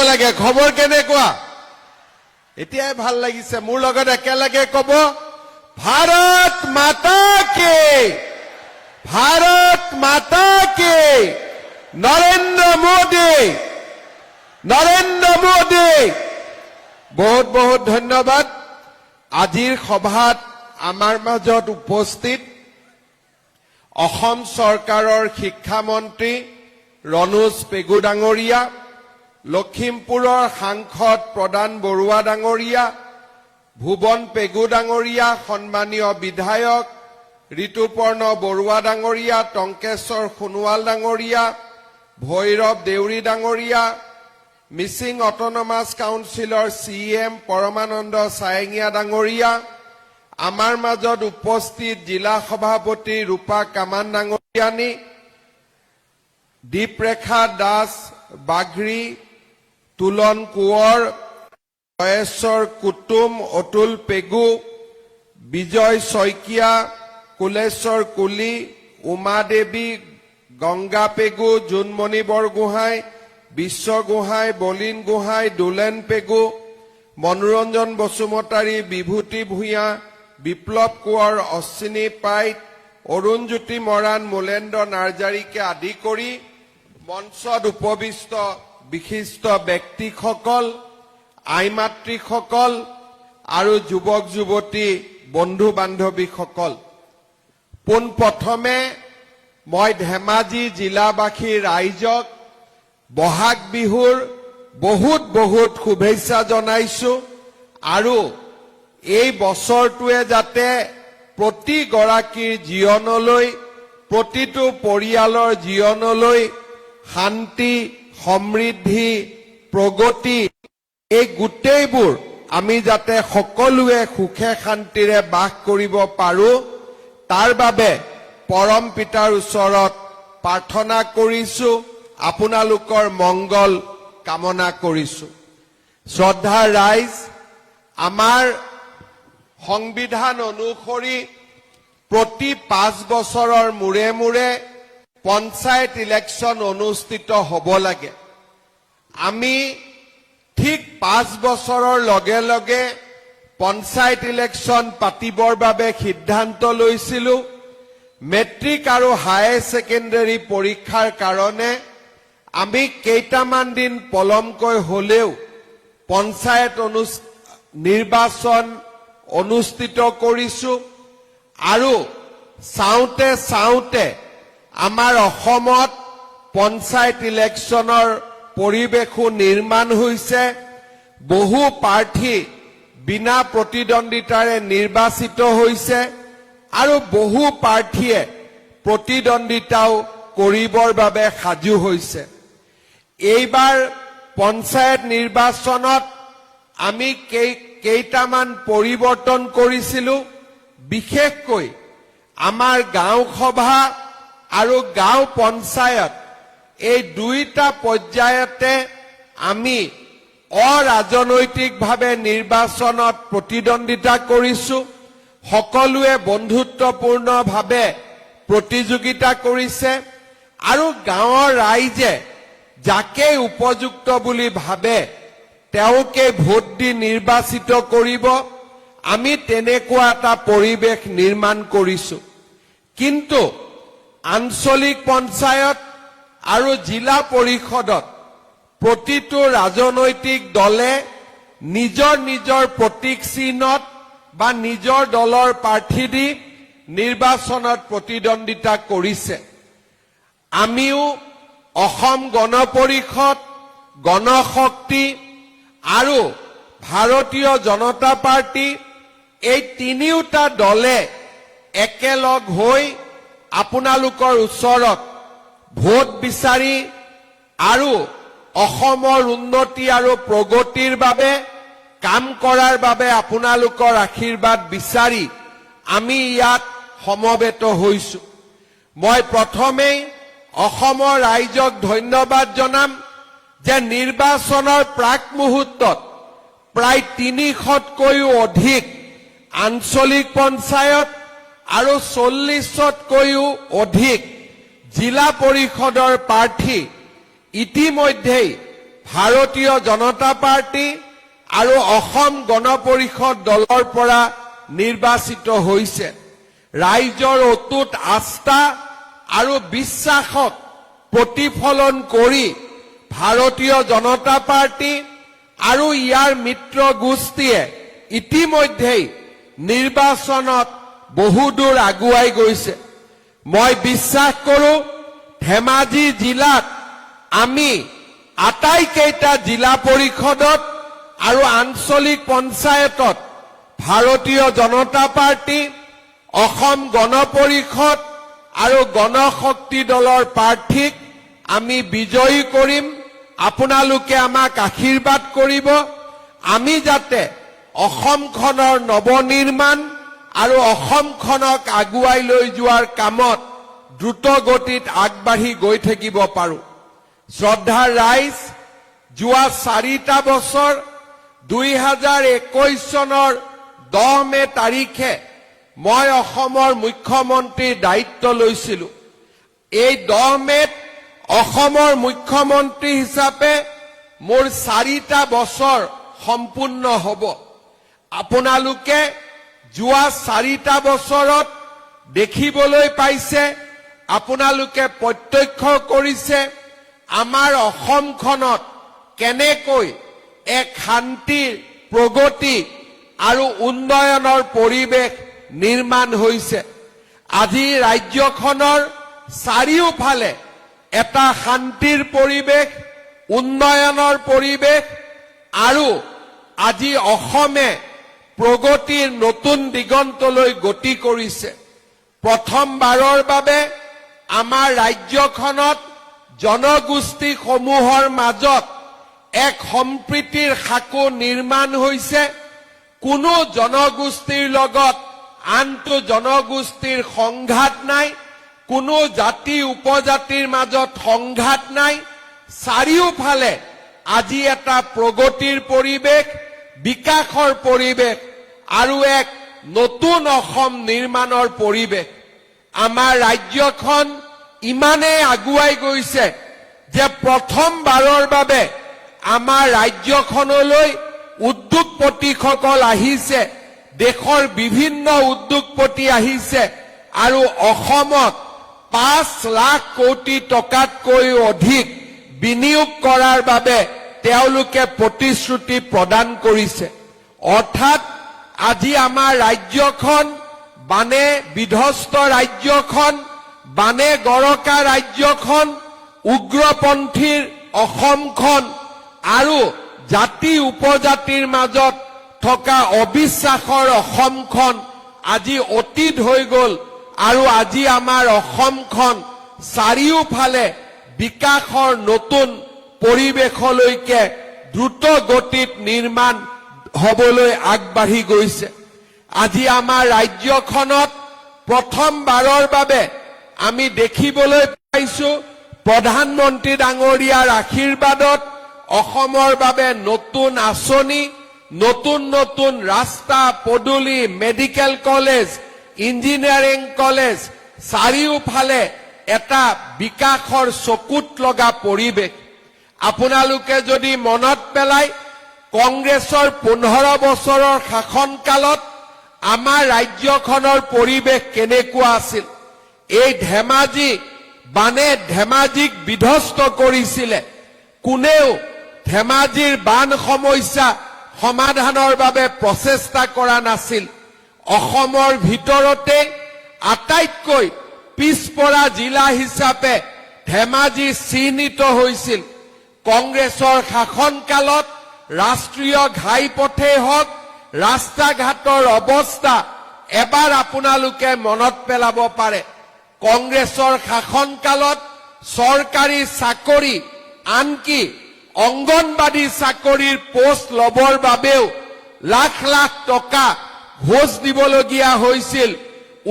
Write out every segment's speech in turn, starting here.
লাগে খবৰ কেনেকুৱা এতিয়াই ভাল লাগিছে মোৰ লগত একেলগে কব ভাৰত মাতা কি নৰেন্দ্ৰ মোদী বহুত বহুত ধন্যবাদ আজিৰ সভাত আমাৰ মাজত উপস্থিত অসম চৰকাৰৰ শিক্ষা মন্ত্ৰী ৰণোজ পেগু ডাঙৰীয়া লখিমপুৰৰ সাংসদ প্ৰদান বৰুৱা ডাঙৰীয়া ভুৱন পেগু ডাঙৰীয়া সন্মানীয় বিধায়ক ঋতুপৰ্ণ বৰুৱা ডাঙৰীয়া টংকেশ্বৰ সোণোৱাল ডাঙৰীয়া ভৈৰৱ দেউৰী ডাঙৰীয়া মিচিং অট'নমাছ কাউন্সিলৰ CM পৰমানন্দ সায়েঙীয়া ডাঙৰীয়া আমাৰ মাজত উপস্থিত জিলা সভাপতি ৰূপা কামান ডাঙৰীয়ানী দীপৰেখা দাস বাঘৰি তুলন কোঁৱৰ জয়েশ্বৰ কুটুম অতুল পেগু বিজয় শইকীয়া কুলেশ্বৰ কুলি উমা দেৱী গংগা পেগু জুনমণি বৰগোহাঁই বিশ্ব গোহাঁই বলিন গোহাঁই দুলেন পেগু মনোৰঞ্জন বসুমতাৰী বিভূতি ভূঞা বিপ্লৱ কোঁৱৰ অশ্বিনী পাইট অৰুণজ্যোতি মৰাণ মূলেন্দ্ৰ নাৰ্জাৰীকে আদি কৰি মঞ্চত উপবিষ্ট বিশিষ্ট ব্যক্তিসকল আইমাতৃসকল আৰু যুৱক যুৱতী বন্ধু বান্ধৱীসকল পোনপ্ৰথমে মই ধেমাজি জিলাবাসী ৰাইজক বহাগ বিহুৰ বহুত বহুত শুভেচ্ছা জনাইছো আৰু এই বছৰটোৱে যাতে প্ৰতিগৰাকীৰ জীৱনলৈ প্ৰতিটো পৰিয়ালৰ জীৱনলৈ শান্তি সমৃদ্ধি প্ৰগতি এই গোটেইবোৰ আমি যাতে সকলোৱে সুখে শান্তিৰে বাস কৰিব পাৰো তাৰ বাবে পৰম পিতাৰ ওচৰত প্ৰাৰ্থনা কৰিছো আপোনালোকৰ মংগল কামনা কৰিছো শ্ৰদ্ধা ৰাইজ আমাৰ সংবিধান অনুসৰি প্ৰতি 5 বছৰৰ মূৰে মূৰে পঞ্চায়ত ইলেকশ্যন অনুষ্ঠিত হ'ব লাগে আমি ঠিক 5 বছৰৰ লগে লগে পঞ্চায়ত ইলেকশ্যন পাতিবৰ বাবে সিদ্ধান্ত লৈছিলো মেট্ৰিক আৰু হায়াৰ ছেকেণ্ডাৰী পৰীক্ষাৰ কাৰণে আমি কেইটামান দিন পলমকৈ হলেও পঞ্চায়ত নিৰ্বাচন অনুষ্ঠিত কৰিছো আৰু চাওঁতে আমাৰ অসমত পঞ্চায়ত ইলেকশ্যনৰ পৰিৱেশো নিৰ্মাণ হৈছে বহু প্ৰাৰ্থী বিনা প্ৰতিদ্বন্দ্বিতাৰে নিৰ্বাচিত হৈছে আৰু বহু প্ৰাৰ্থীয়ে প্ৰতিদ্বন্দ্বিতাও কৰিবৰ বাবে সাজু হৈছে এইবাৰ পঞ্চায়ত নিৰ্বাচনত আমি কেইটামান পৰিৱৰ্তন কৰিছিলো বিশেষকৈ আমাৰ গাঁও সভা আৰু গাঁও পঞ্চায়ত এই দুইটা পৰ্যায়তে আমি অৰাজনৈতিকভাৱে নিৰ্বাচনত প্ৰতিদ্বন্দ্বিতা কৰিছো সকলোৱে বন্ধুত্বপূৰ্ণভাৱে প্ৰতিযোগিতা কৰিছে আৰু গাঁৱৰ ৰাইজে যাকে উপযুক্ত বুলি ভাবে তেওঁকে ভোট দি নিৰ্বাচিত কৰিব আমি তেনেকুৱা এটা পৰিৱেশ নিৰ্মাণ কৰিছো কিন্তু আঞ্চলিক পঞ্চায়ত আৰু জিলা পৰিষদত প্ৰতিটো ৰাজনৈতিক দলে নিজৰ নিজৰ প্ৰতীক চিহ্নত বা নিজৰ দলৰ প্ৰাৰ্থী দি নিৰ্বাচনত প্ৰতিদ্বন্দ্বিতা কৰিছে আমিও অসম গণ পৰিষদ গণশক্তি আৰু ভাৰতীয় জনতা পাৰ্টি এই তিনিওটা দলে একেলগ হৈ আপোনালোকৰ ওচৰত ভোট বিচাৰি আৰু অসমৰ উন্নতি আৰু প্ৰগতিৰ বাবে কাম কৰাৰ বাবে আপোনালোকৰ আশীৰ্বাদ বিচাৰি আমি ইয়াত সমবেত হৈছো মই প্ৰথমেই অসমৰ ৰাইজক ধন্যবাদ জনাম যে নিৰ্বাচনৰ প্ৰাক মুহূৰ্তত প্ৰায় 300তকৈও অধিক আঞ্চলিক পঞ্চায়ত আৰু 40তকৈও অধিক জিলা পৰিষদৰ প্ৰাৰ্থী ইতিমধ্যেই ভাৰতীয় জনতা পাৰ্টি আৰু অসম গণ পৰিষদ দলৰ পৰা নিৰ্বাচিত হৈছে। ৰাইজৰ অটুট আস্থা আৰু বিশ্বাসক প্ৰতিফলন কৰি ভাৰতীয় জনতা পাৰ্টি আৰু ইয়াৰ মিত্ৰ গোষ্ঠীয়ে ইতিমধ্যেই নিৰ্বাচনত বহুদূৰ আগুৱাই গৈছে। মই বিশ্বাস কৰোঁ ধেমাজি জিলাত আমি আটাইকেইটা জিলা পৰিষদত আৰু আঞ্চলিক পঞ্চায়তত ভাৰতীয় জনতা পাৰ্টি, অসম গণ পৰিষদ আৰু গণশক্তি দলৰ প্ৰাৰ্থীক আমি বিজয়ী কৰিম। আপোনালোকে আমাক আশীৰ্বাদ কৰিব। আমি যাতে অসমখনৰ নৱনিৰ্মাণ আৰু অসমখনক আগুৱাই লৈ যোৱাৰ কামত দ্ৰুত গতিত আগবাঢ়ি গৈ থাকিব পাৰোঁ। শ্ৰদ্ধাৰ ৰাইজ, যোৱা 4টা বছৰ 2021 চনৰ 10 মে তাৰিখে মই অসমৰ মুখ্যমন্ত্ৰীৰ দায়িত্ব লৈছিলোঁ। এই 10 মেত অসমৰ মুখ্যমন্ত্ৰী হিচাপে মোৰ 4টা বছৰ সম্পূৰ্ণ হ'ব। আপোনালোকে যোৱা 4টা বছৰত দেখিবলৈ পাইছে, আপোনালোকে প্ৰত্যক্ষ কৰিছে আমাৰ অসমখনত কেনেকৈ এক শান্তিৰ, প্ৰগতি আৰু উন্নয়নৰ পৰিৱেশ নিৰ্মাণ হৈছে। আজি ৰাজ্যখনৰ চাৰিওফালে এটা শান্তিৰ পৰিৱেশ, উন্নয়নৰ পৰিৱেশ আৰু আজি অসমে প্ৰগতিৰ নতুন দিগন্তলৈ গতি কৰিছে। প্ৰথমবাৰৰ বাবে আমাৰ ৰাজ্যখনত জনগোষ্ঠীসমূহৰ মাজত এক সম্প্ৰীতিৰ সাঁকো নিৰ্মাণ হৈছে। কোনো জনগোষ্ঠীৰ লগত আনটো জনগোষ্ঠীৰ সংঘাত নাই, কোনো জাতি উপজাতিৰ মাজত সংঘাত নাই। চাৰিওফালে আজি এটা প্ৰগতিৰ পৰিৱেশ, বিকাশৰ পৰিৱেশ আৰু এক নতুন অসম নিৰ্মাণৰ পৰিৱেশ। আমাৰ ৰাজ্যখন ইমানেই আগুৱাই গৈছে যে প্ৰথমবাৰৰ বাবে আমাৰ ৰাজ্যখনলৈ উদ্যোগপতিসকল আহিছে, দেশৰ বিভিন্ন উদ্যোগপতি আহিছে আৰু অসমত 5 লাখ কোটি টকাতকৈও অধিক বিনিয়োগ কৰাৰ বাবে তেওঁলোকে প্ৰতিশ্ৰুতি প্ৰদান কৰিছে। অৰ্থাৎ আজি আমাৰ ৰাজ্যখন বানে বিধ্বস্ত ৰাজ্যখন, বানে গৰকা ৰাজ্যখন, উগ্ৰপন্থীৰ অসমখন আৰু জাতি উপজাতিৰ মাজত থকা অবিশ্বাসৰ অসমখন আজি অতীত হৈ গ'ল আৰু আজি আমাৰ অসমখন চাৰিওফালে বিকাশৰ নতুন পৰিৱেশলৈকে দ্ৰুত গতিত নিৰ্মাণ হ'বলৈ আগবাঢ়ি গৈছে। আজি আমাৰ ৰাজ্যখনত প্ৰথমবাৰৰ বাবে আমি দেখিবলৈ পাইছো প্ৰধানমন্ত্ৰী ডাঙৰীয়াৰ আশীৰ্বাদত অসমৰ বাবে নতুন আঁচনি, নতুন নতুন ৰাস্তা পদূলি, মেডিকেল কলেজ, ইঞ্জিনিয়াৰিং কলেজ, চাৰিওফালে এটা বিকাশৰ চকুত লগা পৰিৱেশ। আপোনালোকে যদি মনত পেলায়, কংগ্ৰেছৰ 15 বছৰৰ শাসনকালত আমাৰ ৰাজ্যখনৰ পৰিৱেশ কেনেকুৱা আছিল। এই ধেমাজি বানে ধেমাজিক বিধ্বস্ত কৰিছিলে। কোনেও ধেমাজিৰ বান সমস্যা সমাধানৰ বাবে প্ৰচেষ্টা কৰা নাছিল। অসমৰ ভিতৰতে আটাইতকৈ পিছপৰা জিলা হিচাপে ধেমাজি চিহ্নিত হৈছিল। কংগ্ৰেছৰ শাসনকালত ৰাষ্ট্ৰীয় ঘাইপথেই হওক, ৰাস্তা ঘাটৰ অৱস্থা এবাৰ আপোনালোকে মনত পেলাব পাৰে। কংগ্ৰেছৰ শাসনকালত চৰকাৰী চাকৰি, আনকি অংগনবাদী চাকৰিৰ পোষ্ট ল'বৰ বাবেও লাখ লাখ টকা ঘোষ দিবলগীয়া হৈছিল।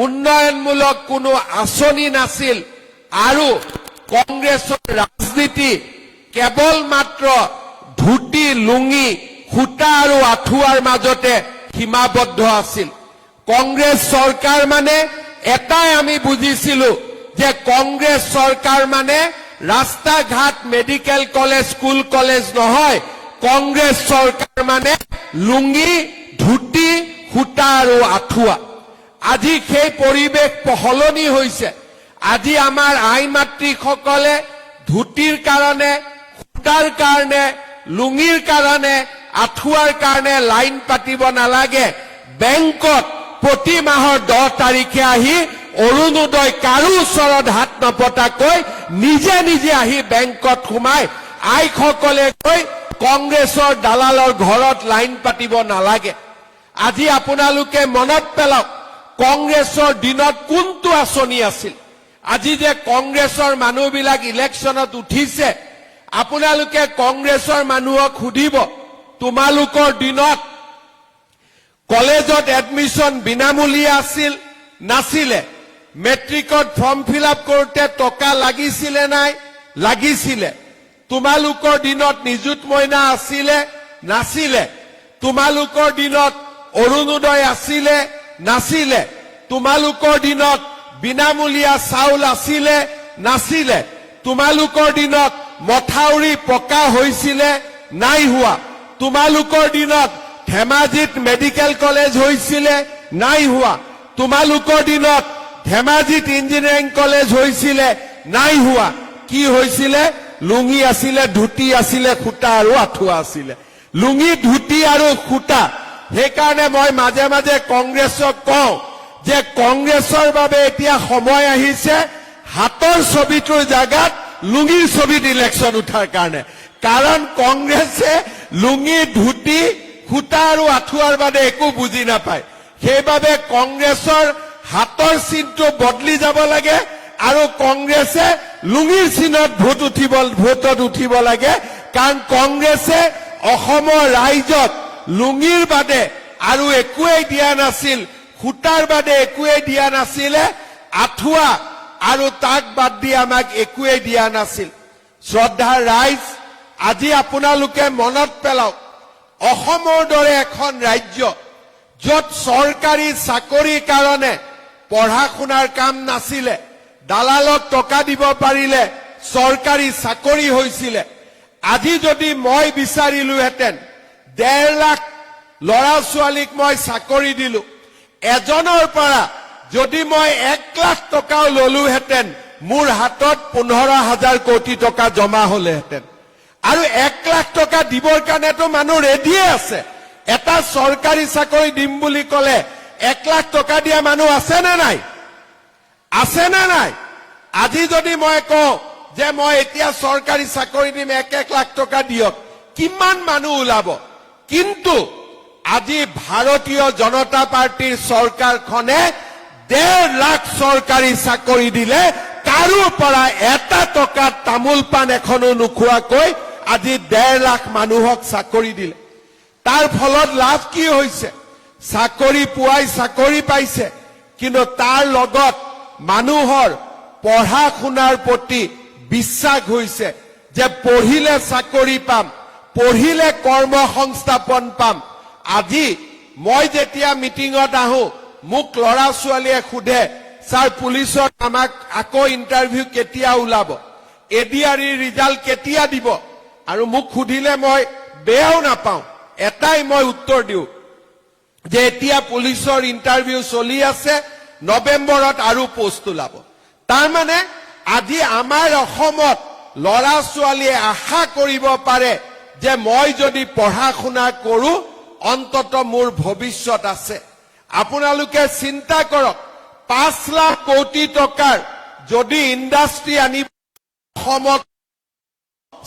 উন্নয়নমূলক কোনো আঁচনি নাছিল আৰু কংগ্ৰেছৰ ৰাজনীতি কেৱল মাত্ৰ ধুতি, লুঙি, সূতা আৰু আঁঠুৱাৰ মাজতে সীমাবদ্ধ আছিল। কংগ্ৰেছ চৰকাৰ মানে এটাই আমি বুজিছিলো যে কংগ্ৰেছ চৰকাৰ মানে ৰাস্তা ঘাট মেডিকেল কলেজ স্কুল কলেজ নহয় কংগ্ৰেছ চৰকাৰ মানে লুঙ্গি ধুতি সূতা আৰু আঠুৱা আজি সেই পৰিৱেশ সলনি হৈছে আজি আমাৰ আই মাতৃসকলে ধুতিৰ কাৰণে সূতাৰ কাৰণে লুঙ্গিৰ কাৰণে আঠুৱাৰ কাৰণে লাইন পাতিব নালাগে বেংকত প্ৰতি মাহৰ 10 তাৰিখে আহি অৰুণোদয় কাৰো ওচৰত হাত নপতাকৈ নিজে নিজে আহি বেংকত সোমাই আইসকলে গৈ কংগ্ৰেছৰ দালালৰ ঘৰত লাইন পাতিব নালাগে আজি আপোনালোকে মনত পেলাওক কংগ্ৰেছৰ দিনত কোনটো আঁচনি আছিল আজি যে কংগ্ৰেছৰ মানুহবিলাক ইলেকশ্যনত উঠিছে আপোনালোকে কংগ্ৰেছৰ মানুহক সুধিব তোমালোকৰ দিনত কলেজত এডমিশন বিনামূলীয়া আছিল নাছিলে মেট্ৰিকত ফৰ্ম ফিল আপ কৰোতে টকা লাগিছিলে নাই লাগিছিলে তোমালোকৰ দিনত নিযুত মইনা আছিলে নাছিলে তোমালোকৰ দিনত অৰুণোদয় আছিলে নাছিলে তোমালোকৰ দিনত বিনামূলীয়া চাউল আছিলে নাছিলে তোমালোকৰ দিনত মথাউৰি পকা হৈছিলে নাই হোৱা তোমালোকৰ দিনত ধেমাজিত মেডিকেল কলেজ হৈছিলে নাই হোৱা তোমালোকৰ দিনত ধেমাজিত ইঞ্জিনিয়াৰিং কলেজ হৈছিলে নাই হোৱা কি হৈছিলে লুঙ্গি আছিলে ধুতি আছিলে সূতা আৰু আঠুৱা আছিলে লুঙ্গি ধুতি আৰু সূতা সেইকাৰণে মই মাজে মাজে কংগ্ৰেছক কওঁ যে কংগ্ৰেছৰ বাবে এতিয়া সময় আহিছে হাতৰ ছবিটোৰ জাগাত লুঙ্গিৰ ছবিত ইলেকশ্যন উঠাৰ কাৰণে কাৰণ কংগ্ৰেছে লুঙ্গি ধুতি সূতা আৰু আঠুৱাৰ বাদে একো বুজি নাপায় সেইবাবে কংগ্ৰেছৰ হাতৰ চিনটো বদলি যাব লাগে আৰু কংগ্ৰেছে লুঙ্গিৰ চিনত ভোটত উঠিব লাগে কাৰণ কংগ্ৰেছে অসমৰ ৰাইজক লুঙ্গিৰ বাদে আৰু একোৱেই দিয়া নাছিল সূতাৰ বাদে একোৱেই দিয়া নাছিলে আঠুৱা আৰু তাক বাদ দি আমাক একোৱেই দিয়া নাছিল শ্ৰদ্ধাৰ ৰাইজ আজি আপোনালোকে মনত পেলাওক অসমৰ দৰে এখন ৰাজ্য য'ত চৰকাৰী চাকৰিৰ কাৰণে পঢ়া শুনাৰ কাম নাছিলে দালালক টকা দিব পাৰিলে চৰকাৰী চাকৰি হৈছিলে আজি যদি মই বিচাৰিলোহেঁতেন 1.5 লাখ ল'ৰা ছোৱালীক মই চাকৰি দিলো এজনৰ পৰা যদি মই 1 লাখ টকাও ললোহেঁতেন মোৰ হাতত 15,000 কোটি টকা জমা হলেহেঁতেন আৰু 1 লাখ টকা দিবৰ কাৰণেতো মানুহ ৰেডিয়ে আছে এটা চৰকাৰী চাকৰি দিম বুলি ক'লে 1 লাখ টকা দিয়া মানুহ আছে নে নাই আছে নে নাই আজি যদি মই কওঁ যে মই এতিয়া চৰকাৰী চাকৰি দিম 1 লাখ টকা দিয়ক কিমান মানুহ ওলাব কিন্তু আজি ভাৰতীয় জনতা পাৰ্টিৰ চৰকাৰখনে 1.5 লাখ চৰকাৰী চাকৰি দিলে কাৰো পৰা এটা টকা তামোল পাণ এখনো নোখোৱাকৈ আজি 1.5 লাখ মানুহক চাকৰি দিলে তাৰ ফলত লাভ কি হৈছে চাকৰি পুৱাই চাকৰি পাইছে কিন্তু তাৰ লগত মানুহৰ পঢ়া শুনাৰ প্ৰতি বিশ্বাস হৈছে যে পঢ়িলে চাকৰি পাম পঢ়িলে কৰ্মসংস্থাপন পাম আজি মই যেতিয়া মিটিঙত আহো মোক ল'ৰা ছোৱালীয়ে সোধে স্যাৰ পুলিচৰ আমাক আকৌ ইন্টাৰভিউ কেতিয়া ওলাব এডিআৰই ৰিজাল্ট কেতিয়া দিব আৰু মোক সুধিলে মই বেয়াও নাপাওঁ এটাই মই উত্তৰ দিওঁ যে এতিয়া পুলিচৰ ইন্টাৰভিউ চলি আছে নৱেম্বৰত আৰু পোষ্ট ওলাব তাৰ মানে আজি আমাৰ অসমত ল'ৰা ছোৱালীয়ে আশা কৰিব পাৰে যে মই যদি পঢ়া শুনা কৰো অন্তত মোৰ ভৱিষ্যত আছে আপোনালোকে চিন্তা কৰক 5 লাখ কোটি টকাৰ যদি ইণ্ডাষ্ট্ৰি আনি অসমত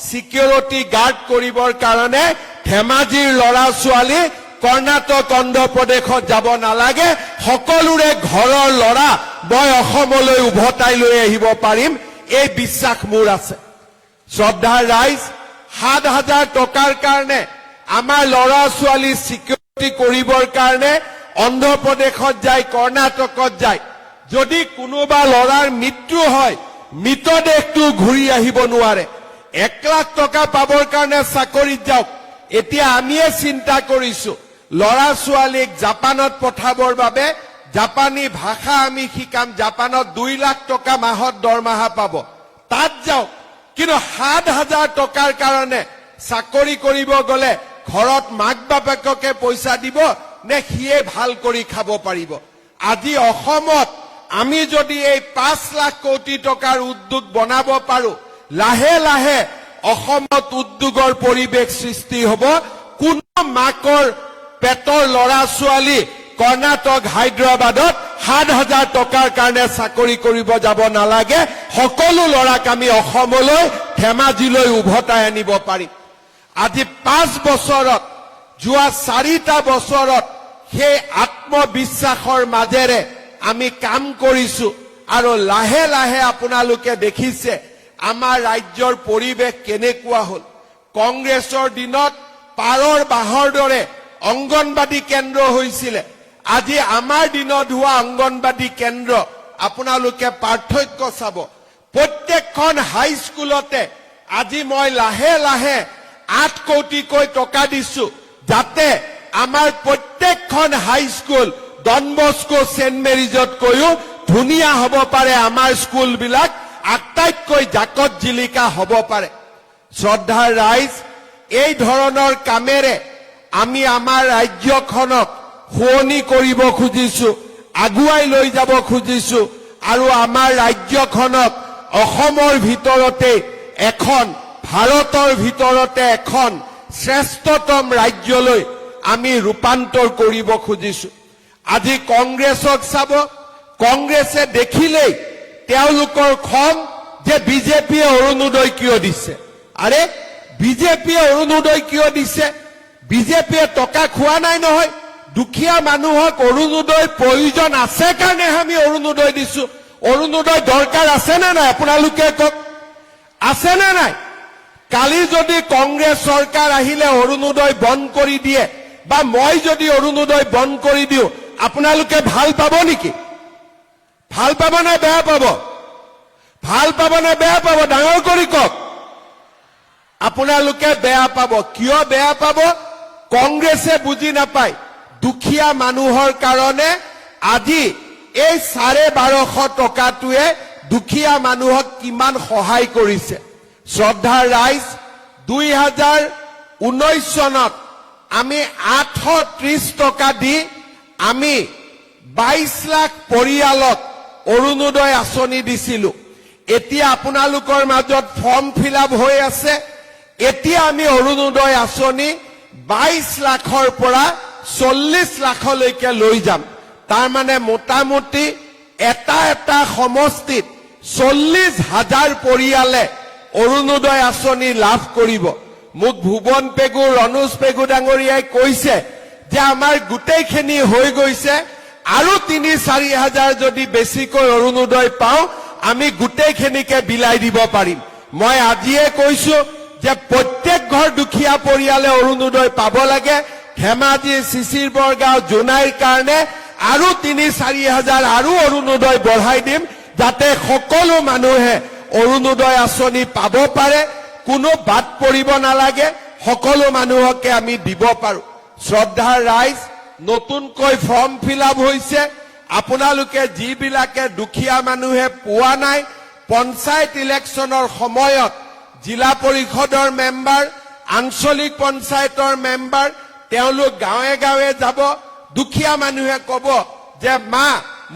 সিকিউৰিটি গাৰ্ড কৰিবৰ কাৰণে ধেমাজিৰ ল'ৰা ছোৱালী কৰ্ণাটক অন্ধ্ৰ প্ৰদেশত যাব নালাগে সকলোৰে ঘৰৰ ল'ৰা মই অসমলৈ উভতাই লৈ আহিব পাৰিম এই বিশ্বাস মোৰ আছে শ্ৰদ্ধাৰ ৰাইজ 7,000 টকাৰ কাৰণে আমাৰ ল'ৰা ছোৱালী সিকিউৰিটি কৰিবৰ কাৰণে অন্ধ্ৰ প্ৰদেশত যায় কৰ্ণাটকত যায় যদি কোনোবা ল'ৰাৰ মৃত্যু হয় মৃতদেহটো ঘূৰি আহিব নোৱাৰে 1 লাখ টকা পাবৰ কাৰণে চাকৰিত যাওক এতিয়া আমিয়ে চিন্তা কৰিছো ল'ৰা ছোৱালীক জাপানত পঠাবৰ বাবে জাপানী ভাষা আমি শিকাম জাপানত 2 লাখ টকা মাহত দৰমহা পাব তাত যাওক কিন্তু 7,000 টকাৰ কাৰণে চাকৰি কৰিব গলে ঘৰত মাক বাপেককে পইচা দিব নে সিয়ে ভাল কৰি খাব পাৰিব? আজি অসমত আমি যদি এই 5 লাখ কোটি টকাৰ উদ্যোগ বনাব পাৰো, লাহে লাহে অসমত উদ্যোগৰ পৰিৱেশ সৃষ্টি হ'ব। কোনো মাকৰ পেটৰ ল'ৰা ছোৱালী কৰ্ণাটক হায়দৰাবাদত 7,000 টকাৰ কাৰণে চাকৰি কৰিব যাব নালাগে। সকলো ল'ৰাক আমি অসমলৈ ধেমাজিলৈ উভতাই আনিব পাৰিম। আজি 5 বছৰত, যোৱা 4টা বছৰত সেই আত্মবিশ্বাসৰ মাজেৰে আমি কাম কৰিছো আৰু লাহে লাহে আপোনালোকে দেখিছে আমাৰ ৰাজ্যৰ পৰিৱেশ কেনেকুৱা হ'ল। কংগ্ৰেছৰ দিনত পাৰৰ বাঁহৰ দৰে অংগনবাদী কেন্দ্ৰ হৈছিলে। আজি আমাৰ দিনত হোৱা অংগনবাদী কেন্দ্ৰ আপোনালোকে পাৰ্থক্য চাব। প্ৰত্যেকখন হাইস্কুলতে আজি মই লাহে লাহে 8 কোটিকৈ টকা দিছো, যাতে আমাৰ প্ৰত্যেকখন হাইস্কুল ডন বস্কো সেন্ট মেৰিজতকৈও ধুনীয়া হ'ব পাৰে, আমাৰ স্কুলবিলাক আটাইতকৈ জাকত জিলিকা হ'ব পাৰে। শ্ৰদ্ধাৰ ৰাইজ, এই ধৰণৰ কামেৰে আমি আমাৰ ৰাজ্যখনক শুৱনি কৰিব খুজিছো, আগুৱাই লৈ যাব খুজিছো আৰু আমাৰ ৰাজ্যখনক অসমৰ ভিতৰতে এখন, ভাৰতৰ ভিতৰতে এখন শ্ৰেষ্ঠতম ৰাজ্যলৈ আমি ৰূপান্তৰ কৰিব খুজিছো। আজি কংগ্ৰেছক চাব, কংগ্ৰেছে দেখিলেই তেওঁলোকৰ খং যে বিজেপিয়ে অৰুণোদয় কিয় দিছে। আৰে বিজেপিয়ে অৰুণোদয় কিয় দিছে? বিজেপিয়ে টকা খোৱা নাই নহয়। দুখীয়া মানুহক অৰুণোদয় প্ৰয়োজন আছে কাৰণে আমি অৰুণোদয় দিছো। অৰুণোদয় দৰকাৰ আছে নে নাই আপোনালোকে কওক, আছে নে নাই? কালি যদি কংগ্ৰেছ চৰকাৰ আহিলে অৰুণোদয় বন্ধ কৰি দিয়ে বা মই যদি অৰুণোদয় বন্ধ কৰি দিওঁ, আপোনালোকে ভাল পাব নেকি? ভাল পাব নে বেয়া পাব? ভাল পাব নে বেয়া পাব? ডাঙৰ কৰি কওক। আপোনালোকে বেয়া পাব। কিয় বেয়া পাব? কংগ্ৰেছে বুজি নাপায় দুখীয়া মানুহৰ কাৰণে আজি এই 1250 টকাটোৱে দুখীয়া মানুহক কিমান সহায় কৰিছে। শ্ৰদ্ধাৰ ৰাইজ, 2019 চনত আমি 830 টকা দি আমি 22 লাখ পৰিয়ালক অৰুণোদয় আঁচনি দিছিলো। এতিয়া আপোনালোকৰ মাজত ফৰ্ম ফিল আপ হৈ আছে। এতিয়া আমি অৰুণোদয় আঁচনি 22 লাখৰ পৰা 40 লাখলৈকে লৈ যাম। তাৰ মানে মোটামুটি এটা সমষ্টিত 40,000 পৰিয়ালে অৰুণোদয় আঁচনি লাভ কৰিব। মোক ভুৱন পেগু, ৰণোজ পেগু ডাঙৰীয়াই কৈছে যে আমাৰ গোটেইখিনি হৈ গৈছে, আৰু 3-4 হাজাৰ যদি বেছিকৈ অৰুণোদয় পাওঁ আমি গোটেইখিনিকে বিলাই দিব পাৰিম। মই আজিয়ে কৈছো যে প্ৰত্যেক ঘৰ দুখীয়া পৰিয়ালে অৰুণোদয় পাব লাগে। ধেমাজি, চিচিৰ বৰগাঁও, জোনাইৰ কাৰণে আৰু 3-4 হাজাৰ আৰু অৰুণোদয় বঢ়াই দিম, যাতে সকলো মানুহে অৰুণোদয় আঁচনি পাব পাৰে, কোনো বাদ পৰিব নালাগে, সকলো মানুহকে আমি দিব পাৰো। শ্ৰদ্ধাৰ ৰাইজ, নতুনকৈ ফৰ্ম ফিল আপ হৈছে। আপোনালোকে যিবিলাকে দুখীয়া মানুহে পোৱা নাই, পঞ্চায়ত ইলেকশ্যনৰ সময়ত জিলা পৰিষদৰ মেম্বাৰ, আঞ্চলিক পঞ্চায়তৰ মেম্বাৰ, তেওঁলোক গাঁৱে গাঁৱে যাব। দুখীয়া মানুহে কব যে মা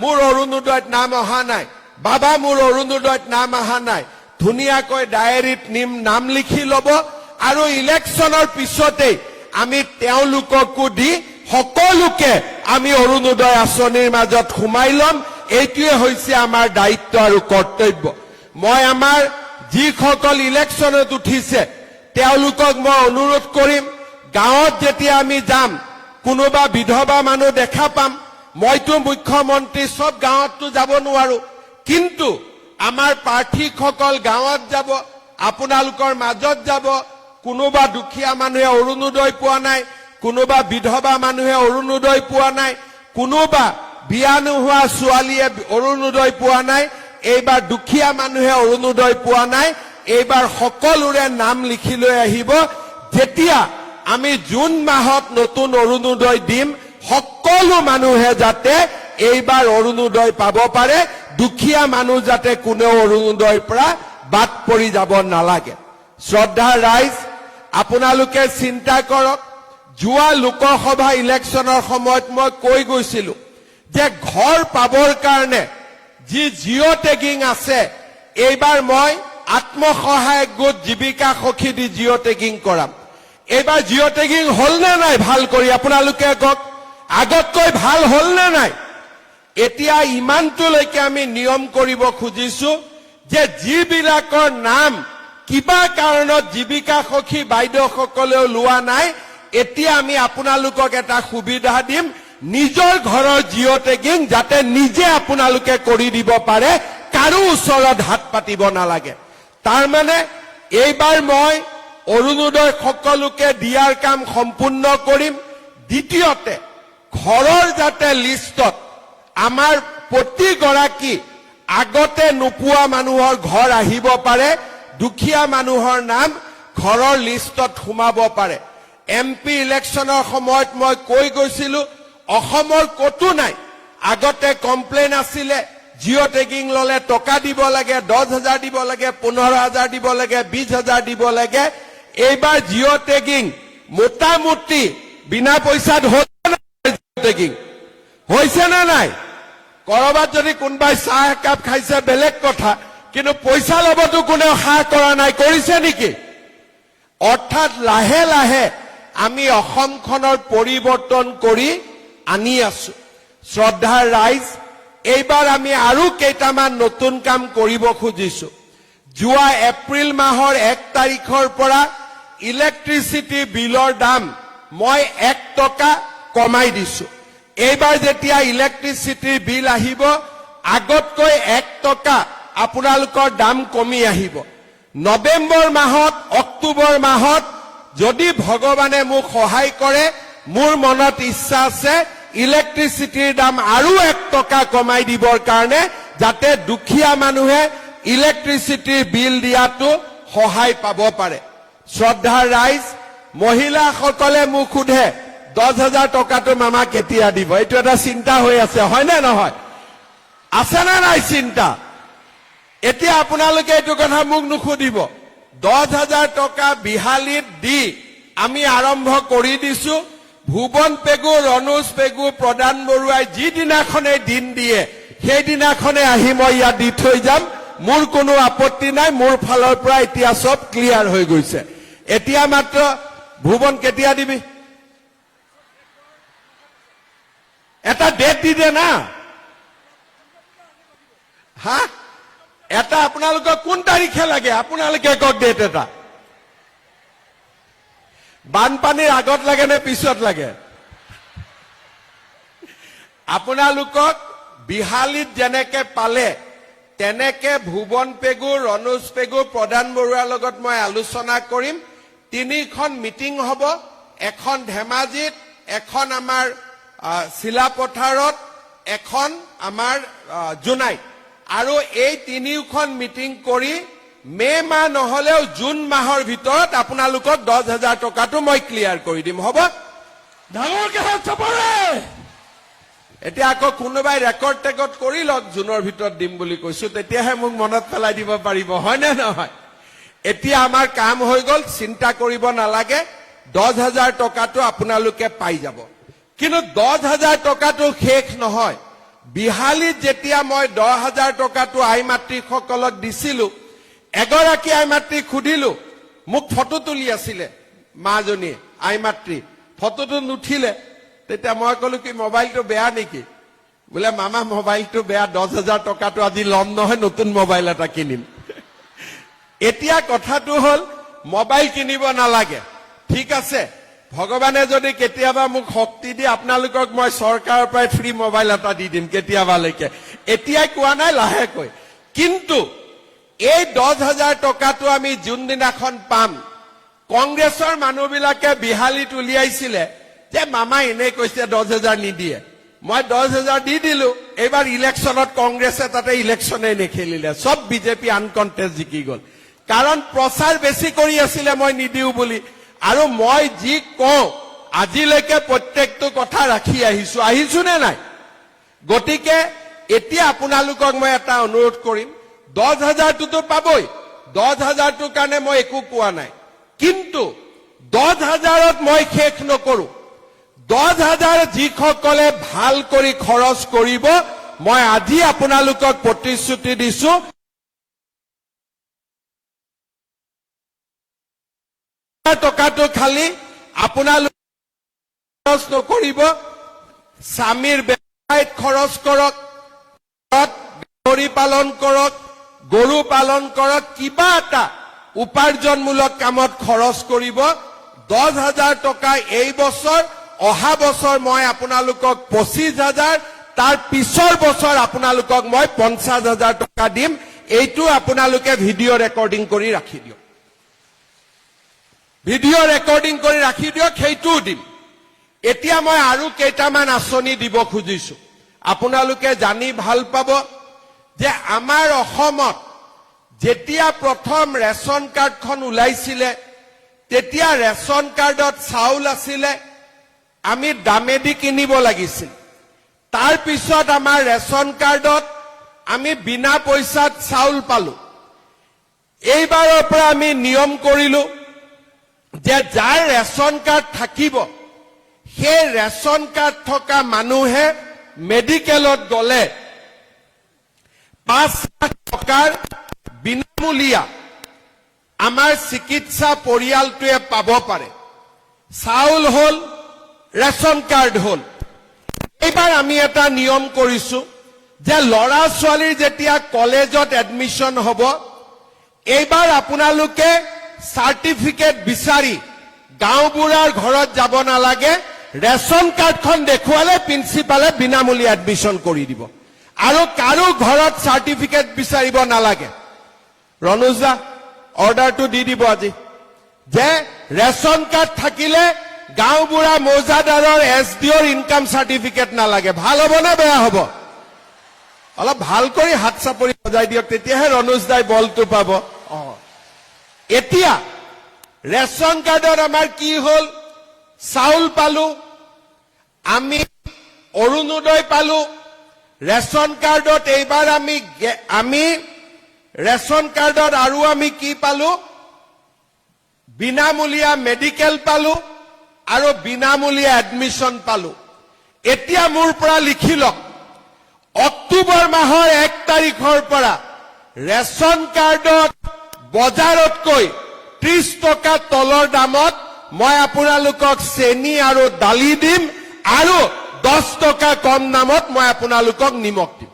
মোৰ অৰুণোদয়ত নাম অহা নাই, বাবা মোৰ অৰুণোদয়ত নাম অহা নাই। ধুনীয়াকৈ ডায়েৰীত নাম লিখি ল'ব আৰু ইলেকশ্যনৰ পিছতেই আমি তেওঁলোককো দি সকলোকে আমি অৰুণোদয় আঁচনিৰ মাজত সোমাই ল'ম। এইটোৱে হৈছে আমাৰ দায়িত্ব আৰু কৰ্তব্য। মই আমাৰ যিসকল ইলেকশ্যনত উঠিছে তেওঁলোকক মই অনুৰোধ কৰিম, গাঁৱত যেতিয়া আমি যাম কোনোবা বিধৱা মানুহ দেখা পাম, মইতো মুখ্যমন্ত্ৰী সব গাঁৱততো যাব নোৱাৰো, কিন্তু আমাৰ প্ৰাৰ্থীসকল গাঁৱত যাব, আপোনালোকৰ মাজত যাব। কোনোবা দুখীয়া মানুহে অৰুণোদয় পোৱা নাই, কোনোবা বিধৱা মানুহে অৰুণোদয় পোৱা নাই, কোনোবা বিয়া নোহোৱা ছোৱালীয়ে অৰুণোদয় পোৱা নাই, এইবাৰ দুখীয়া মানুহে অৰুণোদয় পোৱা নাই। এইবাৰ সকলোৰে নাম লিখি লৈ আহিব। যেতিয়া আমি জুন মাহত নতুন অৰুণোদয় দিম, সকলো মানুহে যাতে এইবাৰ অৰুণোদয় পাব পাৰে, দুখীয়া মানুহ যাতে কোনেও অৰুণোদয়ৰ পৰা বাদ পৰি যাব নালাগে শ্ৰদ্ধাৰ ৰাইজ আপোনালোকে চিন্তা কৰক যোৱা লোকসভা ইলেকশ্যনৰ সময়ত মই কৈ গৈছিলো যে ঘৰ পাবৰ কাৰণে যি জিঅ' টেগিং আছে এইবাৰ মই আত্মসহায়ক গোট জীৱিকা সখী দি জিঅ' টেগিং কৰাম এইবাৰ জিঅ' টেগিং হল নে নাই ভাল কৰি আপোনালোকে কওক আগতকৈ ভাল হল নে নাই এতিয়া ইমানটোলৈকে আমি নিয়ম কৰিব খুজিছো যে যিবিলাকৰ নাম কিবা কাৰণত জীৱিকা সখী বাইদেউসকলেও লোৱা নাই এতিয়া আমি আপোনালোকক এটা সুবিধা দিম নিজৰ ঘৰৰ জিঅ' টেগিং যাতে নিজে আপোনালোকে কৰি দিব পাৰে কাৰো ওচৰত হাত পাতিব নালাগে তাৰ মানে এইবাৰ মই অৰুণোদয় সকলোকে দিয়াৰ কাম সম্পূৰ্ণ কৰিম দ্বিতীয়তে ঘৰৰ যাতে লিষ্টত আমাৰ প্ৰতিগৰাকী আগতে নোপোৱা মানুহৰ ঘৰ আহিব পাৰে দুখীয়া মানুহৰ নাম ঘৰৰ লিষ্টত সোমাব পাৰে এমপি ইলেকশ্যনৰ সময়ত মই কৈ গৈছিলো অসমৰ কতো নাই আগতে কমপ্লেইন আছিলে জিঅ' টেগিং ললে টকা দিব লাগে 10,000 দিব লাগে 15,000 দিব লাগে 20,000 দিব লাগে এইবাৰ জিঅ' টেগিং মোটামুটি বিনা পইচাত টেগিং হৈছে না নাই কৰবাত যদি কোনবাই চাহ একাপ খাইছে বেলেগ কথা কিন্তু পইচা লবতো কোনেও হাত কৰা নাই কৰিছে নেকি অৰ্থাৎ লাহে লাহে আমি অসমখনৰ পৰিৱৰ্তন কৰি আনি আছো শ্ৰদ্ধাৰ ৰাইজ এইবাৰ আমি আৰু কেইটামান নতুন কাম কৰিব খুজিছো যোৱা এপ্ৰিল মাহৰ 1 তাৰিখৰ পৰা ইলেক্ট্ৰিচিটি বিলৰ দাম মই 1 টকা কমাই দিছো এইবাৰ যেতিয়া ইলেক্ট্ৰিচিটিৰ বিল আহিব আগতকৈ 1 টকা আপোনালোকৰ দাম কমি আহিব নৱেম্বৰ মাহত অক্টোবৰ মাহত যদি ভগৱানে মোক সহায় কৰে মোৰ মনত ইচ্ছা আছে ইলেক্ট্ৰিচিটিৰ দাম আৰু 1 টকা কমাই দিবৰ কাৰণে যাতে দুখীয়া মানুহে ইলেক্ট্ৰিচিটিৰ বিল দিয়াটো সহায় পাব পাৰে শ্ৰদ্ধাৰ ৰাইজ মহিলাসকলে মোক সোধে 10,000 টকাটো মামা কেতিয়া দিব এইটো এটা চিন্তা হৈ আছে হয় নে নহয় আছে না নাই চিন্তা এতিয়া আপোনালোকে এইটো কথা মোক নুখুধিব 10,000 টকা বিহালীত দি আমি আৰম্ভ কৰি দিছো ভুৱন পেগু ৰণোজ পেগু প্ৰদান বৰুৱাই যিদিনাখনে দিন দিয়ে সেইদিনাখনে আহি মই ইয়াত দি থৈ যাম মোৰ কোনো আপত্তি নাই মোৰ ফালৰ পৰা এতিয়া সব ক্লিয়াৰ হৈ গৈছে এতিয়া মাত্ৰ ভুৱন কেতিয়া দিবি এটা ডেট দি দে না হা এটা আপোনালোকক কোন তাৰিখে লাগে আপোনালোকে কক ডেট এটা বানপানীৰ আগত লাগে নে পিছত লাগে আপোনালোকক বিহালীত যেনেকে পালে তেনেকে ভুৱন পেগু ৰণোজ পেগু প্ৰদান বৰুৱাৰ লগত মই আলোচনা কৰিম 3খন মিটিং হ'ব এখন ধেমাজিত এখন আমাৰ শিলাপথাৰত এখন আমাৰ জুনাইত আৰু এই 3খন মিটিং কৰি মে মাহ নহলেও জুন মাহৰ ভিতৰত আপোনালোকক 10,000 টকাটো মই ক্লিয়াৰ কৰি দিম হ'ব ডাঙৰকে হাত চাপৰে এতিয়া আকৌ কোনোবাই ৰেকৰ্ড টেকত কৰি লওক জুনৰ ভিতৰত দিম বুলি কৈছো তেতিয়াহে মোক মনত পেলাই দিব পাৰিব হয় নে নহয় এতিয়া আমাৰ কাম হৈ গল চিন্তা কৰিব নালাগে 10,000 টকাটো আপোনালোকে পাই যাব কিন্তু 10,000 টকাটো শেষ নহয় বিহালীত যেতিয়া মই 10,000 টকাটো আই মাতৃসকলক দিছিলো এগৰাকী আই মাতৃক সুধিলো মোক ফটো তুলি আছিলে মাজনী আই মাতৃ ফটোটো নুঠিলে তেতিয়া মই কলো কি মোবাইলটো বেয়া নেকি বোলে মামা মোবাইলটো বেয়া 10,000 টকাটো আজি লম নহয় নতুন মোবাইল এটা কিনিম এতিয়া কথাটো হল মোবাইল কিনিব নালাগে ঠিক আছে ভগৱানে যদি কেতিয়াবা মোক শক্তি দিয়ে আপোনালোকক মই চৰকাৰৰ পৰা ফ্ৰী মোবাইল এটা দি দিম কেতিয়াবালৈকে এতিয়াই কোৱা নাই লাহেকৈ কিন্তু এই 10,000 টকাটো আমি যোনদিনাখন পাম কংগ্ৰেছৰ মানুহবিলাকে বিহালীত উলিয়াইছিলে যে মামা এনে কৈছে 10,000 নিদিয়ে মই 10,000 দি দিলো এইবাৰ ইলেকশ্যনত কংগ্ৰেছে তাতে ইলেকশ্যনে নেখেলিলে সব বিজেপি আনকণ্টেষ্ট জিকি গল কাৰণ প্ৰচাৰ বেছি কৰি আছিলে মই নিদিও বুলি আৰু মই যি কওঁ আজিলৈকে প্ৰত্যেকটো কথা ৰাখি আহিছো নে নাই গতিকে এতিয়া আপোনালোকক মই এটা অনুৰোধ কৰিম 10,000 টোতো পাবই 10,000টোৰ কাৰণে মই একো কোৱা নাই, কিন্তু 10,000ত মই শেষ নকৰো। 10,000 যিসকলে ভাল কৰি খৰচ কৰিব, মই আজি আপোনালোকক প্ৰতিশ্ৰুতি দিছো, টকাটো খালি আপোনালোকে খৰচ নকৰিব, স্বামীৰ ব্যৱসায়ত খৰচ কৰক, গাহৰি পালন কৰক, গৰু পালন কৰক, কিবা এটা উপাৰ্জনমূলক কামত খৰচ কৰিব। 10,000 টকা এই বছৰ, অহা বছৰ মই আপোনালোকক 25,000, তাৰ পিছৰ বছৰ আপোনালোকক মই 50,000 টকা দিম। এইটো আপোনালোকে ভিডিঅ' ৰেকৰ্ডিং কৰি ৰাখি দিয়ক, ভিডিঅ' ৰেকৰ্ডিং কৰি ৰাখি দিয়ক, সেইটোও দিম। এতিয়া মই আৰু কেইটামান আঁচনি দিব খুজিছো, আপোনালোকে জানি ভাল পাব যে আমাৰ অসমত যেতিয়া প্ৰথম ৰেচন কাৰ্ডখন ওলাইছিলে, তেতিয়া ৰেচন কাৰ্ডত চাউল আছিলে, আমি দামেদি কিনিব লাগিছিল। তাৰ পিছত আমাৰ ৰেচন কাৰ্ডত আমি বিনা পইচাত চাউল পালো। এইবাৰৰ পৰা আমি নিয়ম কৰিলো যে যাৰ ৰেচন কাৰ্ড থাকিব, সেই ৰেচন কাৰ্ড থকা মানুহে মেডিকেলত গলে 5 লাখ টকাৰ বিনামূলীয়া আমাৰ চিকিৎসা পৰিয়ালটোৱে পাব পাৰে। চাউল হল, ৰেচন কাৰ্ড হল। এইবাৰ আমি এটা নিয়ম কৰিছো যে ল'ৰা ছোৱালীৰ যেতিয়া কলেজত এডমিশ্যন হ'ব, এইবাৰ আপোনালোকে চাৰ্টিফিকেট বিচাৰি গাঁওবুঢ়াৰ ঘৰত যাব নালাগে, ৰেচন কাৰ্ডখন দেখুৱালে প্ৰিন্সিপালে বিনামূলীয়া এডমিশ্যন কৰি দিব, আৰু কাৰো ঘৰত চাৰ্টিফিকেট বিচাৰিব নালাগে। ৰণুজা অৰ্ডাৰটো দি দিব আজি যে ৰেচন কাৰ্ড থাকিলে গাঁওবুঢ়া মৌজাদাৰৰ SDOৰ ইনকাম চাৰ্টিফিকেট নালাগে। ভাল হ'ব নে বেয়া হ'ব? অলপ ভাল কৰি হাত চাপৰি বজাই দিয়ক, তেতিয়াহে ৰণুজ দাই বলটো পাব। এতিয়া ৰেচন কাৰ্ডত আমাৰ কি হল? চাউল পালো, আমি অৰুণোদয় পালো। ৰেচন কাৰ্ডত এইবাৰ আমি ৰেচন কাৰ্ডত আৰু আমি কি পালো? বিনামূলীয়া মেডিকেল পালো আৰু বিনামূলীয়া এডমিশ্যন পালো। এতিয়া মোৰ পৰা লিখি লওক, অক্টোবৰ মাহৰ 1 তাৰিখৰ পৰা ৰেচন কাৰ্ডত বজাৰতকৈ 30 টকা তলৰ দামত মই আপোনালোকক চেনি আৰু দালি দিম, আৰু 10 টকা কম দামত মই আপোনালোকক নিমখ দিম।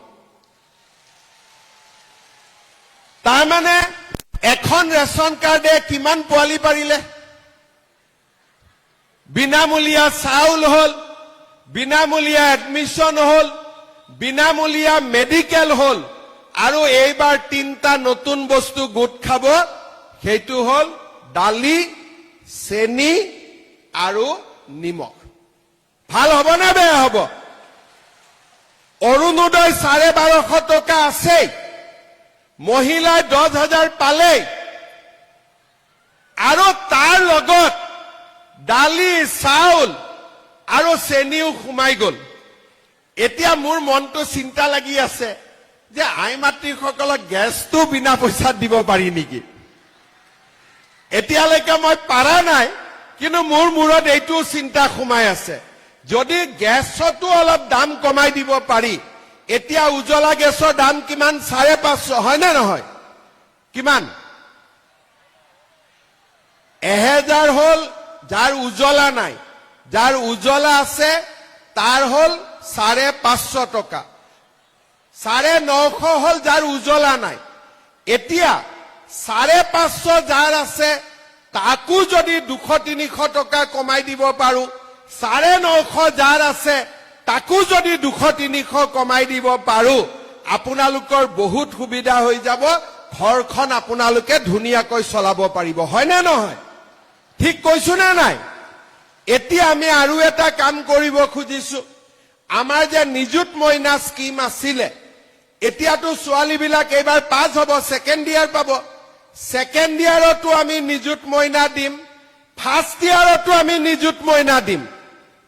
তাৰমানে এখন ৰেচন কাৰ্ডে কিমান পোৱালি পাৰিলে? বিনামূলীয়া চাউল হল, বিনামূলীয়া এডমিশ্যন হল, বিনামূলীয়া মেডিকেল হল, আৰু এইবাৰ 3টা নতুন বস্তু গোট খাব, সেইটো হল দালি, চেনি আৰু নিমখ। ভাল হ'ব নে বেয়া হ'ব? অৰুণোদয় 1250 টকা আছেই, মহিলাই 10,000 পালেই, আৰু তাৰ লগত দালি, চাউল আৰু চেনিও সোমাই গল। এতিয়া মোৰ মনটো চিন্তা লাগি আছে যে আই মাতৃসকলক গেছটো বিনা পইচাত দিব পাৰি নেকি? এতিয়ালৈকে মই পাৰা নাই, কিন্তু মোৰ মূৰত এইটো চিন্তা সোমাই আছে, যদি গেছতো অলপ দাম কমাই দিব পাৰি। এতিয়া উজ্বলা গেছৰ দাম কিমান? 550, হয় নে নহয়? কিমান? 1000 হল যাৰ উজ্বলা নাই, যাৰ উজ্বলা আছে তাৰ হল 550 টকা, 950 হল যাৰ উজ্বলা নাই। এতিয়া 550 যাৰ আছে তাকো যদি 200-300 টকা কমাই দিব পাৰো, 950 যাৰ আছে তাকো যদি 200-300 কমাই দিব পাৰো, আপোনালোকৰ বহুত সুবিধা হৈ যাব, ঘৰখন আপোনালোকে ধুনীয়াকৈ চলাব পাৰিব, হয় নে নহয়? ঠিক কৈছো নে নাই? এতিয়া আমি আৰু এটা কাম কৰিব খুজিছো, আমাৰ যে নিযুত মইনা স্কিম আছিলে, এতিয়াতো ছোৱালীবিলাক এইবাৰ পাছ হ'ব, সেকেন্ড ইয়াৰ পাব, সেকেন্ড ইয়াৰতো আমি নিযুত মইনা দিম, ফাৰ্ষ্ট ইয়াৰতো আমি নিযুত মইনা দিম।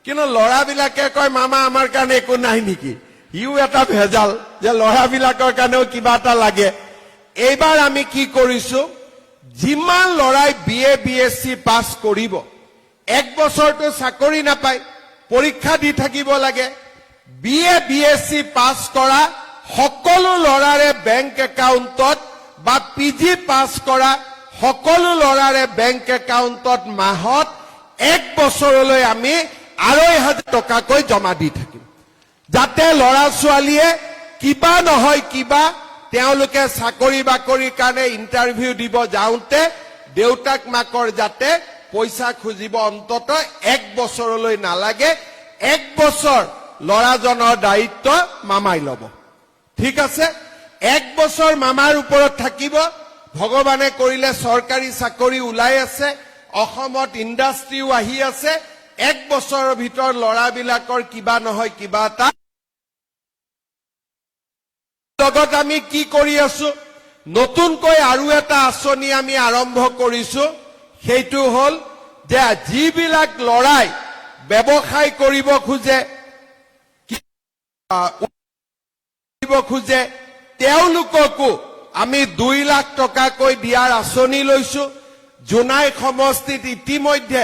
কিন্তু ল'ৰাবিলাকে কয় মামা আমাৰ কাৰণে একো নাই নেকি? ইও এটা ভেজাল যে ল'ৰাবিলাকৰ কাৰণেও কিবা এটা লাগে। এইবাৰ আমি কি কৰিছো, যিমান লৰাই BA BSc পাছ কৰিব এক বছৰটো চাকৰি নাপায় পৰীক্ষা দি থাকিব লাগে BA BSc পাছ কৰা সকলো লৰাৰে বেংক একাউণ্টত বা PG পাছ কৰা সকলো লৰাৰে বেংক একাউণ্টত মাহত এক বছৰলৈ আমি 2,500 টকাকৈ জমা দি থাকিম যাতে লৰা ছোৱালীয়ে কিবা নহয় কিবা তেওঁলোকে চাকৰি বাকৰিৰ কাৰণে ইন্টাৰভিউ দিব যাওঁতে দেউতাক মাকৰ যাতে পইচা খুজিব অন্তত এক বছৰলৈ নালাগে এক বছৰ লৰাজনৰ দায়িত্ব মামাই ল'ব ঠিক আছে এক বছৰ মামাৰ ওপৰত থাকিব ভগৱানে কৰিলে চৰকাৰী চাকৰি ওলাই আছে অসমত ইণ্ডাষ্ট্ৰীও আহি আছে এক বছৰৰ ভিতৰত লৰাবিলাকৰ কিবা নহয় কিবা এটা লগত আমি কি কৰি আছো নতুনকৈ আৰু এটা আঁচনি আমি আৰম্ভ কৰিছো সেইটো হল যে যিবিলাক লৰাই ব্যৱসায় কৰিব খোজে তেওঁলোককো আমি 2 লাখ টকাকৈ দিয়াৰ আঁচনি লৈছো জোনাই সমষ্টিত ইতিমধ্যে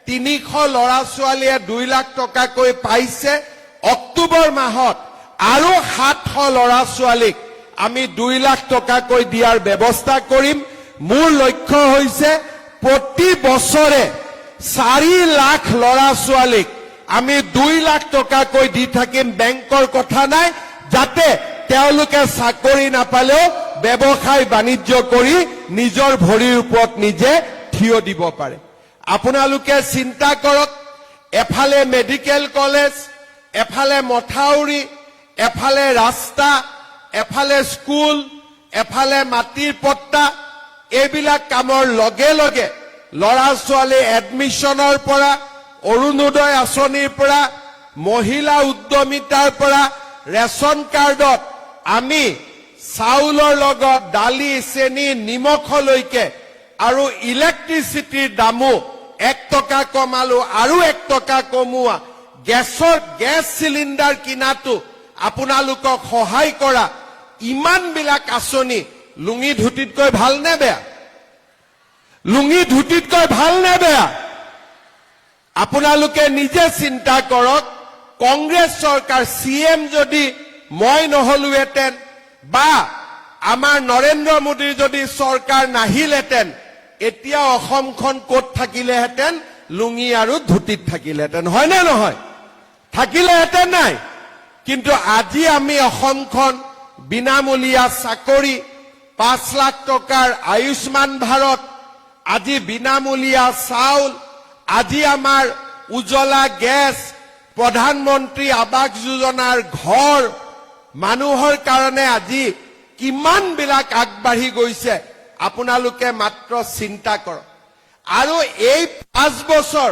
300 লৰা ছোৱালীয়ে 2 লাখ টকাকৈ পাইছে অক্টোবৰ মাহত আৰু 700 লৰা ছোৱালীক আমি 2 লাখ টকাকৈ দিয়াৰ ব্যৱস্থা কৰিম মোৰ লক্ষ্য হৈছে প্ৰতি বছৰে 4 লাখ লৰা ছোৱালীক আমি 2 লাখ টকাকৈ দি থাকিম বেংকৰ কথা নাই যাতে তেওঁলোকে চাকৰি নাপালেও ব্যৱসায় বাণিজ্য কৰি নিজৰ ভৰিৰ ওপৰত নিজে থিয় দিব পাৰে আপোনালোকে চিন্তা কৰক এফালে মেডিকেল কলেজ এফালে মথাউৰি এফালে ৰাস্তা এফালে স্কুল এফালে মাটিৰ পট্টা এইবিলাক কামৰ লগে লগে লৰা ছোৱালী এডমিশনৰ পৰা অৰুণোদয় আঁচনিৰ পৰা মহিলা উদ্যমিতাৰ পৰা ৰেচন কাৰ্ডত আমি চাউলৰ লগত দালি চেনি নিমখলৈকে আৰু ইলেক্ট্ৰিচিটিৰ দামো 1 টকা কমালো আৰু 1 টকা কমোৱা গেছ চিলিণ্ডাৰ কিনাটো আপোনালোকক সহায় কৰা ইমানবিলাক আঁচনি লুঙি ধুতিতকৈ ভাল নে বেয়া লুঙি ধুতিতকৈ ভাল নে বেয়া আপোনালোকে নিজে চিন্তা কৰক কংগ্ৰেছ চৰকাৰ CM যদি মই নহলুহেঁতেন বা আমাৰ নৰেন্দ্ৰ মোদীৰ যদি চৰকাৰ নাহিলেহেঁতেন এতিয়া অসমখন ক'ত থাকিলেহেঁতেন লুঙি আৰু ধুতিত থাকিলেহেঁতেন হয় নে নহয় থাকিলেহেঁতেন নাই কিন্তু আজি আমি অসমখন বিনামূলীয়া চাকৰি 5 লাখ টকাৰ আয়ুষ্মান ভাৰত আজি বিনামূলীয়া চাউল আজি আমাৰ উজ্জ্বলা গেছ প্ৰধানমন্ত্ৰী আৱাস যোজনাৰ ঘৰ মানুহৰ কাৰণে আজি কিমান বিলাক আগবাঢ়ি গৈছে আপোনালোকে মাত্ৰ চিন্তা কৰক আৰু এই 5 বছৰ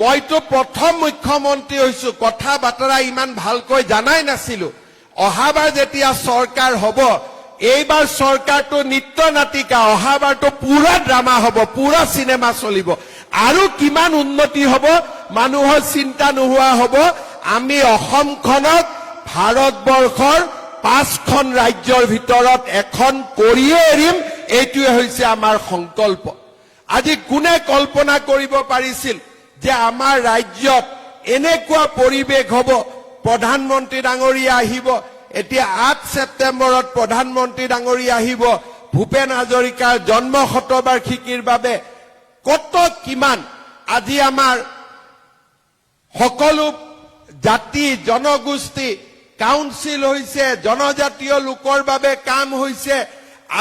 মইতো প্ৰথম মুখ্যমন্ত্ৰী হৈছো কথা বাতৰা ইমান ভালকৈ জানাই নাছিলো অহাবাৰ যেতিয়া চৰকাৰ হ'ব এইবাৰ চৰকাৰটো নিত্য নাটিকা অহাবাৰটো পুৰা ড্ৰামা হ'ব পুৰা চিনেমা চলিব আৰু কিমান উন্নতি হ'ব মানুহৰ চিন্তা নোহোৱা হ'ব আমি অসমখনক ভাৰতবৰ্ষৰ 5খন ৰাজ্যৰ ভিতৰত এখন কৰিয়ে এৰিম এইটোৱে হৈছে আমাৰ সংকল্প আজি কোনে কল্পনা কৰিব পাৰিছিল যে আমাৰ ৰাজ্যত এনেকুৱা পৰিৱেশ হ'ব প্ৰধানমন্ত্ৰী ডাঙৰীয়া আহিব এতিয়া 8 ছেপ্টেম্বৰত প্ৰধানমন্ত্ৰী ডাঙৰীয়া আহিব ভূপেন হাজৰিকাৰ জন্ম শতবাৰ্ষিকীৰ বাবে কত কিমান আজি আমাৰ সকলো জাতি জনগোষ্ঠী কাউন্সিল হৈছে জনজাতীয় লোকৰ বাবে কাম হৈছে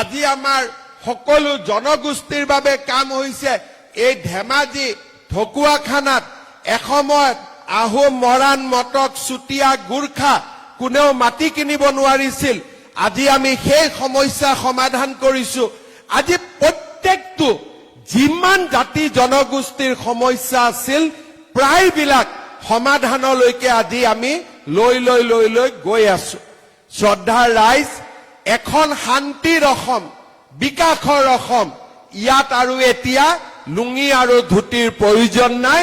আজি আমাৰ সকলো জনগোষ্ঠীৰ বাবে কাম হৈছে এই ধেমাজি ঢকুৱাখানাত এসময়ত আহোম মৰাণ মটক চুতীয়া গুৰ্খা কোনেও মাটি কিনিব নোৱাৰিছিল আজি আমি সেই সমস্যা সমাধান কৰিছো আজি প্ৰত্যেকটো যিমান জাতি জনগোষ্ঠীৰ সমস্যা আছিল প্ৰায়বিলাক সমাধানলৈকে আজি আমি লৈ গৈ আছো শ্ৰদ্ধাৰ ৰাইজ এখন শান্তিৰ অসম বিকাশৰ অসম ইয়াত আৰু এতিয়া লুঙি আৰু ধুতিৰ প্ৰয়োজন নাই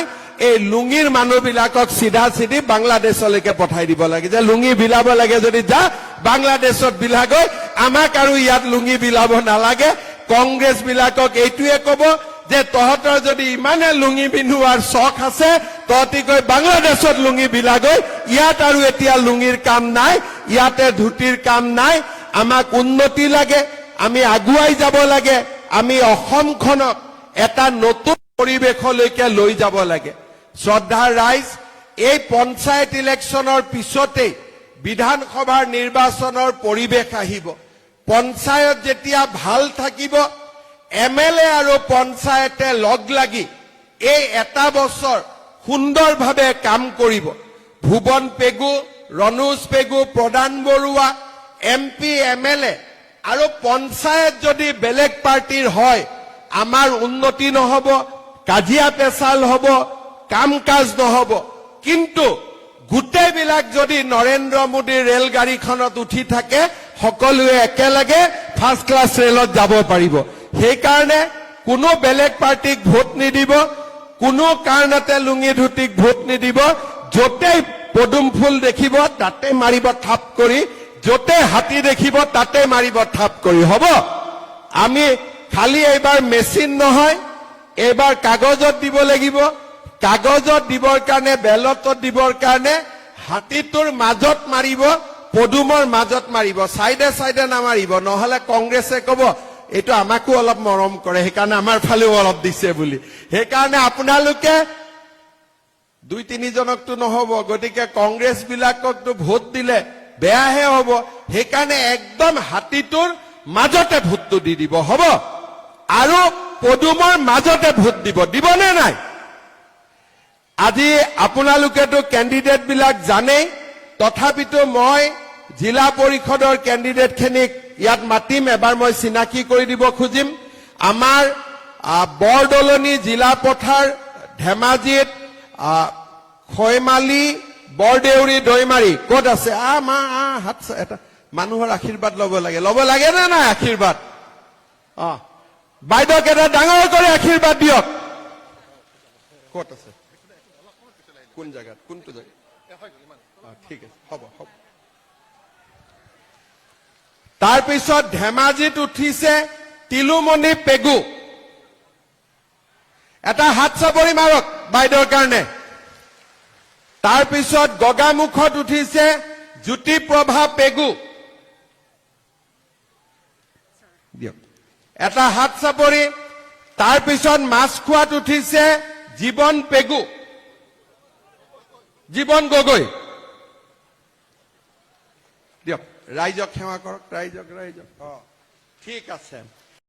এই লুঙিৰ মানুহবিলাকক সিধা সিধি বাংলাদেশলৈকে পঠাই দিব লাগে যে লুঙি বিলাব লাগে যদি যা বাংলাদেশত বিলাগৈ আমাক আৰু ইয়াত লুঙি বিলাব নালাগে কংগ্ৰেছ বিলাকক এইটোৱে কব যে তহঁতৰ যদি ইমানে লুঙি পিন্ধোৱাৰ চখ আছে তহঁতি গৈ বাংলাদেশত লুঙি বিলাগৈ ইয়াত আৰু এতিয়া লুঙিৰ কাম নাই ইয়াতে ধুতিৰ কাম নাই আমাক উন্নতি লাগে আমি আগুৱাই যাব লাগে আমি অসমখনক এটা নতুন পৰিৱেশলৈকে লৈ যাব লাগে শ্ৰদ্ধাৰ ৰাইজ এই পঞ্চায়ত ইলেকশ্যনৰ পিছতেই বিধানসভাৰ নিৰ্বাচনৰ পৰিৱেশ আহিব পঞ্চায়ত যেতিয়া ভাল থাকিব এমএলএ আৰু পঞ্চায়তে লগ লাগি এই এটা বছৰ সুন্দৰভাৱে কাম কৰিব ভুৱন পেগু ৰণোজ পেগু প্ৰদান বৰুৱা এমপি এমএলএ আৰু পঞ্চায়ত যদি বেলেগ পাৰ্টিৰ হয় আমাৰ উন্নতি নহব কাজিয়া পেচাল হ'ব কাম কাজ নহব কিন্তু গোটেইবিলাক যদি নৰেন্দ্ৰ মোদীৰ ৰেলগাড়ীখনত উঠি থাকে সকলোৱে একেলগে ফাৰ্ষ্ট ক্লাছ ৰেলত যাব পাৰিব সেইকাৰণে কোনো বেলেগ পাৰ্টিক ভোট নিদিব কোনো কাৰণতে লুঙি ধুতিক ভোট নিদিব য'তেই পদুম ফুল দেখিব তাতে মাৰিব থাপ কৰি য'তে হাতী দেখিব তাতে মাৰিব থাপ কৰি হ'ব আমি খালি এইবাৰ মেচিন নহয় এইবাৰ কাগজত দিব লাগিব কাগজত দিবৰ কাৰণে বেলটত দিবৰ কাৰণে হাতীটোৰ মাজত মাৰিব পদুমৰ মাজত মাৰিব সাইডে সাইডে নামাৰিব নহলে কংগ্ৰেছে কব এইটো আমাকো অলপ মৰম কৰে সেইকাৰণে আমাৰ ফালেও অলপ দিছে বুলি সেইকাৰণে আপোনালোকে দুই তিনি জনকটো নহব গতিকে কংগ্ৰেছ বিলাককটো ভোট দিলে বেয়াহে হ'ব সেইকাৰণে একদম হাতীটোৰ মাজতে ভোটটো দি দিব হ'ব আৰু পদুমৰ মাজতে ভোট দিবনে নাই আজি আপোনালোকেতো কেণ্ডিডেট বিলাক জানেই তথাপিতো মই জিলা পৰিষদৰ কেণ্ডিডেট খিনিক ইয়াত মাতিম এবাৰ মই চিনাকি কৰি দিব খুজিম আমাৰ বৰদলনি জিলা পথাৰ ধেমাজিত খৈমালি বৰদেউৰী দৈমাৰী ক'ত আছে মা হাত এটা মানুহৰ আশীৰ্বাদ ল'ব লাগে নে নাই আশীৰ্বাদ বাইদেউক এটা ডাঙৰ কৰি আশীৰ্বাদ দিয়ক ক'ত আছে কোন জায়গাত কোনটো জায়গা ঠিক আছে হ'ব তাৰপিছত ধেমাজিত উঠিছে তিলুমণি পেগু এটা হাত চাপৰি মাৰক বাইদেউৰ কাৰণে তাৰপিছত গগামুখত উঠিছে জ্যোতিপ্ৰভা পেগু দিয়ক এটা হাত চাপৰি তাৰপিছত মাছখোৱাত উঠিছে জীৱন পেগু জীৱন গগৈ দিয়ক ৰাইজক সেৱা কৰক ৰাইজক ঠিক আছে